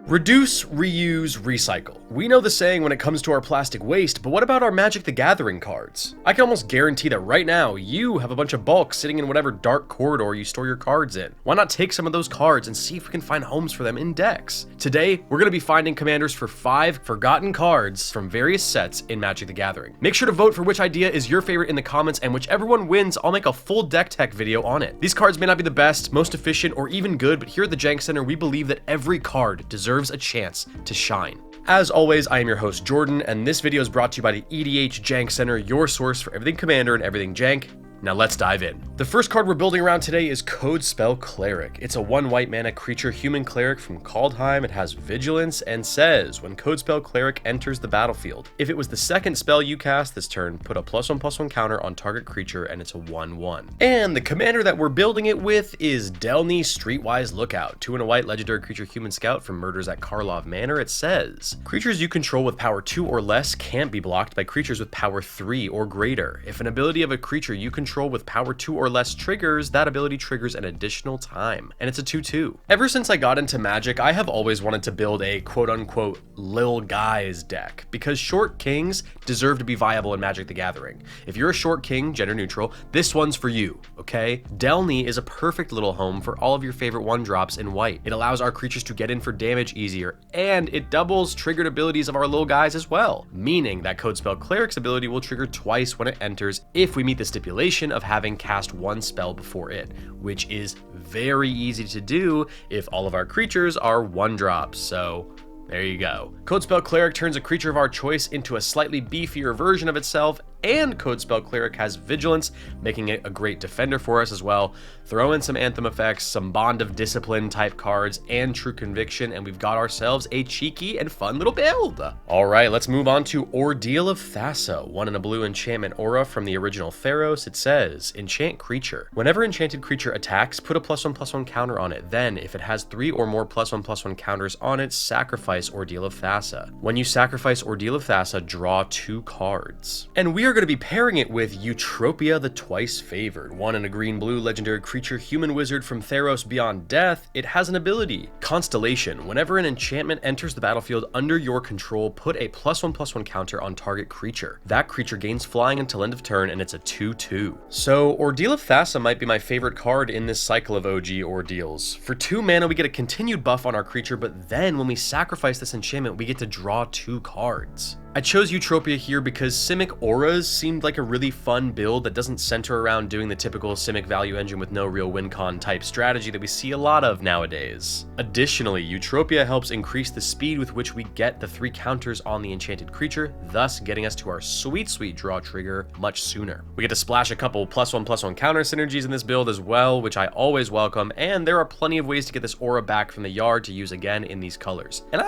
Reduce, reuse, recycle. We know the saying when it comes to our plastic waste, but what about our Magic the Gathering cards? I can almost guarantee that right now, you have a bunch of bulk sitting in whatever dark corridor you store your cards in. Why not take some of those cards and see if we can find homes for them in decks? Today, we're going to be finding commanders for 5 forgotten cards from various sets in Magic the Gathering. Make sure to vote for which idea is your favorite in the comments, and whichever one wins, I'll make a full deck tech video on it. These cards may not be the best, most efficient, or even good, but here at the Jank Center, we believe that every card deserves a chance to shine. As always, I am your host Jordan, and this video is brought to you by the EDH Jank Center, your source for everything Commander and everything Jank. Now let's dive in. The first card we're building around today is Codespell Cleric. It's a 1 white mana creature human cleric from Kaldheim. It has vigilance and says, when Codespell Cleric enters the battlefield, if it was the second spell you cast this turn, put a +1/+1 counter on target creature, and it's a 1/1. And the commander that we're building it with is Delny Streetwise Lookout, 2 and a white legendary creature human scout from Murders at Karlov Manor. It says, creatures you control with power 2 or less can't be blocked by creatures with power 3 or greater. If an ability of a creature you control with power 2 or less triggers, that ability triggers an additional time, and it's a 2/2. Ever since I got into Magic, I have always wanted to build a quote-unquote lil guys deck, because short kings deserve to be viable in Magic the Gathering. If you're a short king, gender neutral, this one's for you, okay? Delny is a perfect little home for all of your favorite 1-drops in white. It allows our creatures to get in for damage easier, and it doubles triggered abilities of our little guys as well, meaning that Codespell Cleric's ability will trigger twice when it enters if we meet the stipulation of having cast 1 spell before it, which is very easy to do if all of our creatures are 1-drops, so there you go. Codespell Cleric turns a creature of our choice into a slightly beefier version of itself, and Codespell Cleric has vigilance, making it a great defender for us as well. Throw in some Anthem effects, some Bond of Discipline type cards, and True Conviction, and we've got ourselves a cheeky and fun little build. All right, let's move on to Ordeal of Fasa, 1 and a blue enchantment aura from the original Theros. It says, enchant creature. Whenever enchanted creature attacks, put a +1/+1 counter on it. Then, if it has 3 or more +1/+1 counters on it, sacrifice Ordeal of Fasa. When you sacrifice Ordeal of Fasa, draw 2 cards. And we are going to be pairing it with Eutropia the Twice Favored, 1 and a green-blue legendary creature human wizard from Theros Beyond Death. It has an ability, Constellation. Whenever an enchantment enters the battlefield under your control, put a +1/+1 counter on target creature. That creature gains flying until end of turn, and it's a 2/2. So Ordeal of Fasa might be my favorite card in this cycle of OG Ordeals. For 2 mana, we get a continued buff on our creature, but then when we sacrifice this enchantment, we get to draw 2 cards. I chose Eutropia here because Simic Auras seemed like a really fun build that doesn't center around doing the typical Simic value engine with no real win con type strategy that we see a lot of nowadays. Additionally, Eutropia helps increase the speed with which we get the 3 counters on the enchanted creature, thus getting us to our sweet draw trigger much sooner. We get to splash a couple +1/+1 counter synergies in this build as well, which I always welcome, and there are plenty of ways to get this aura back from the yard to use again in these colors. And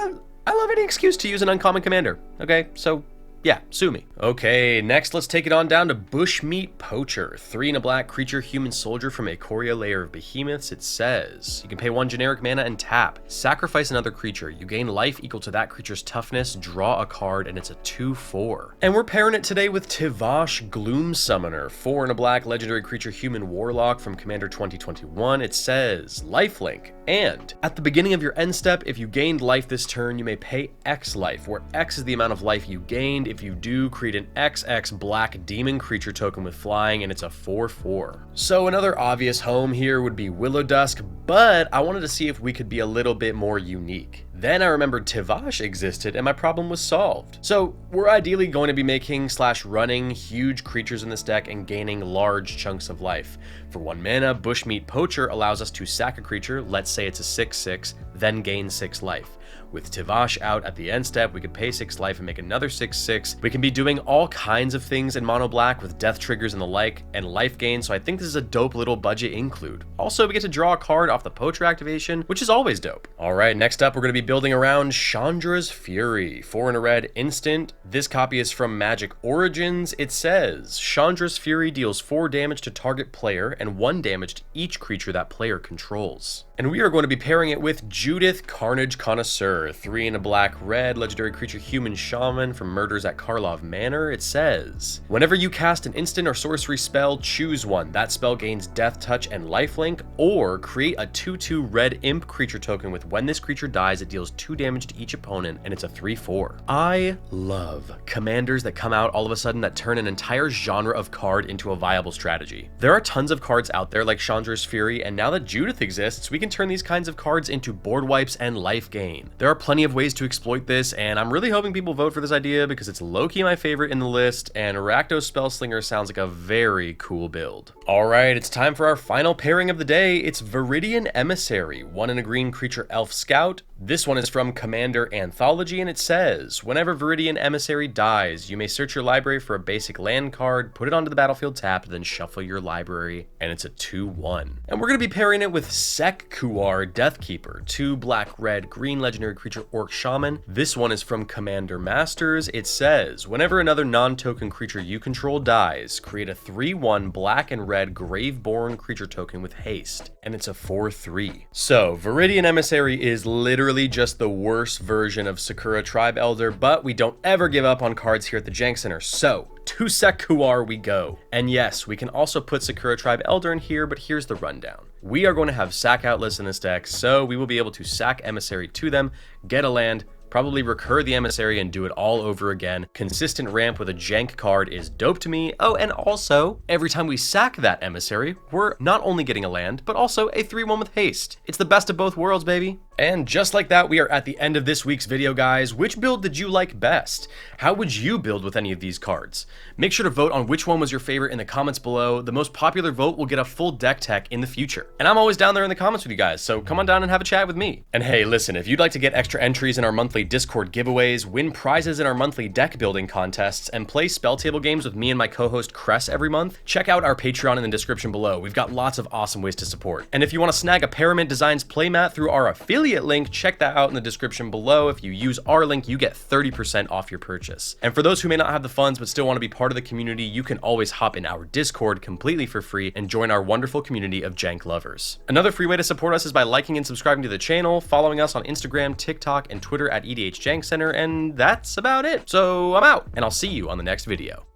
I love any excuse to use an uncommon commander, okay? So yeah, sue me. Okay, next let's take it on down to Bushmeat Poacher, 3 and a black creature human soldier from Ikoria Lair of Behemoths. It says, you can pay 1 generic mana and tap, sacrifice another creature, you gain life equal to that creature's toughness, draw a card, and it's a 2/4. And we're pairing it today with Tivash Gloom Summoner, 4 and a black legendary creature human warlock from Commander 2021. It says, lifelink, and at the beginning of your end step, if you gained life this turn, you may pay X life, where X is the amount of life you gained. If you do, create an XX black demon creature token with flying, and it's a 4/4. So another obvious home here would be Willow Dusk, but I wanted to see if we could be a little bit more unique. Then I remembered Tivash existed, and my problem was solved. So we're ideally going to be making / running huge creatures in this deck and gaining large chunks of life. For 1 mana, Bushmeat Poacher allows us to sack a creature, let's say it's a 6/6, then gain 6 life. With Tivash out at the end step, we could pay 6 life and make another 6/6. We can be doing all kinds of things in mono black with death triggers and the like, and life gain, so I think this is a dope little budget include. Also, we get to draw a card off the Poacher activation, which is always dope. Alright, next up we're going to be building around Chandra's Fury, 4 and a red instant. This copy is from Magic Origins. It says, Chandra's Fury deals 4 damage to target player and 1 damage to each creature that player controls. And we are going to be pairing it with Judith Carnage Connoisseur, 3 and a black red legendary creature human shaman from Murders at Karlov Manor. It says, whenever you cast an instant or sorcery spell, choose one. That spell gains death touch and lifelink, or create a 2/2 red imp creature token with when this creature dies, it it deals 2 damage to each opponent, and it's a 3/4. I love commanders that come out all of a sudden that turn an entire genre of card into a viable strategy. There are tons of cards out there like Chandra's Fury, and now that Judith exists, we can turn these kinds of cards into board wipes and life gain. There are plenty of ways to exploit this, and I'm really hoping people vote for this idea because it's low-key my favorite in the list, and Rakdos Spellslinger sounds like a very cool build. Alright, it's time for our final pairing of the day. It's Vidian Emissary, 1 and a green creature elf scout. This one is from Commander Anthology, and it says, whenever Vidian Emissary dies, you may search your library for a basic land card, put it onto the battlefield tapped, then shuffle your library, and it's a 2/1. And we're going to be pairing it with Sek-Kuar Deathkeeper, 2 black, red, green legendary creature orc shaman. This one is from Commander Masters. It says, whenever another non-token creature you control dies, create a 3/1 black and red Graveborn creature token with haste, and it's a 4/3. So, Vidian Emissary is literally just the worst version of Sakura Tribe Elder, but we don't ever give up on cards here at the Jank Center, so to Sek-Kuar we go. And yes, we can also put Sakura Tribe Elder in here, but here's the rundown. We are going to have sack outlists in this deck, so we will be able to sack Emissary to them, get a land, probably recur the Emissary and do it all over again. Consistent ramp with a jank card is dope to me. Oh, and also, every time we sack that Emissary, we're not only getting a land, but also a 3/1 with haste. It's the best of both worlds, baby. And just like that, we are at the end of this week's video, guys. Which build did you like best? How would you build with any of these cards? Make sure to vote on which one was your favorite in the comments below. The most popular vote will get a full deck tech in the future. And I'm always down there in the comments with you guys, so come on down and have a chat with me. And hey, listen, if you'd like to get extra entries in our monthly Discord giveaways, win prizes in our monthly deck building contests, and play spell table games with me and my co-host Cress every month, check out our Patreon in the description below. We've got lots of awesome ways to support. And if you want to snag a Pyramid Designs playmat through our affiliate link, check that out in the description below. If you use our link, you get 30% off your purchase. And for those who may not have the funds but still want to be part of the community, you can always hop in our Discord completely for free and join our wonderful community of jank lovers. Another free way to support us is by liking and subscribing to the channel, following us on Instagram, TikTok, and Twitter at EDH Jank Center, and that's about it. So I'm out, and I'll see you on the next video.